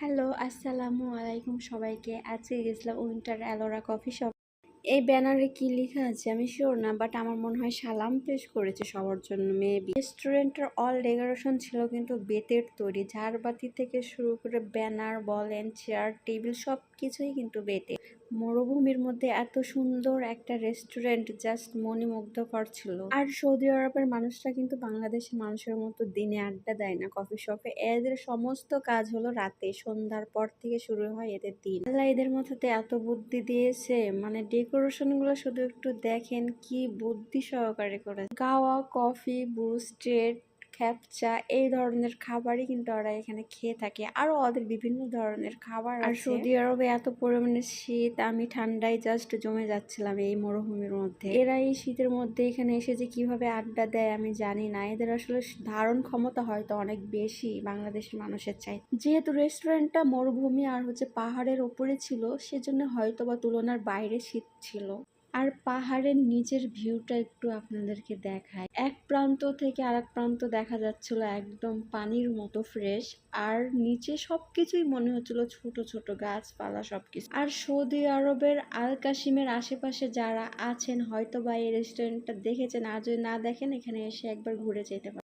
Hello, আসসালামু আলাইকুম সবাইকে। আজকে গেছিলাম উইন্টার অ্যালোরা কফি শপ। এই ব্যানারে কি লেখা আছে আমি শিওর না, বাট আমার মনে হয় সালাম পেশ করেছে সবার জন্য মেবি। রেস্টুরেন্টের অল ডেকোরেশন ছিল কিন্তু বেতের তৈরি, ঝাড়বাতি থেকে শুরু করে ব্যানার বলেন, চেয়ার টেবিল সব কিছুই কিন্তু বেতের। মরুভূমির মধ্যে এত সুন্দর একটা রেস্টুরেন্ট জাস্ট মনোমুগ্ধকর ছিল। আর সৌদি আরবের মানুষরা কিন্তু বাংলাদেশের মানুষের মতো দিনে আড্ডা দেয় না কফি শপে। এদের সমস্ত কাজ হলো রাতে, সন্ধ্যার পর থেকে শুরু হয় এদের দিন। আল্লাহ এদের মধ্যে এত বুদ্ধি দিয়েছে, মানে ডেকোরেশন গুলো শুধু একটু দেখেন কি বুদ্ধি সহকারে করে। গাওয়া কফি, বুস্টেড, খ্যাপচা এই ধরনের খাবারই কিন্তু ওরা এখানে খেয়ে থাকে। আরো ওদের বিভিন্ন ধরনের খাবার আছে। আর সৌদি আরবে এত পরিমাণে শীত, আমি ঠান্ডায় জাস্ট জমে যাচ্ছিলাম এই মরুভূমির মধ্যে। এরা এই শীতের মধ্যে এখানে এসে যে কিভাবে আড্ডা দেয় আমি জানি না। এদের আসলে ধারণ ক্ষমতা হয়তো অনেক বেশি বাংলাদেশের মানুষের চাই। যেহেতু রেস্টুরেন্টটা মরুভূমি আর পাহাড়ের ওপরে ছিল, সেজন্য হয়তো বা তুলনার বাইরে শীত ছিল। আর পাহাড়ের নিচের ভিউটা একটু আপনাদেরকে দেখায়। এক প্রান্ত থেকে আরেক প্রান্ত দেখা যাচ্ছিল একদম পানির মতো ফ্রেশ। আর নিচে সবকিছুই মনে হচ্ছিল ছোট ছোট গাছপালা সবকিছু। আর সৌদি আরবের আল কাশিমের আশেপাশে যারা আছেন হয়তো বা এই রেস্টুরেন্টটা দেখেছেন, আর যদি না দেখেন এখানে এসে একবার ঘুরে যেতে পারেন।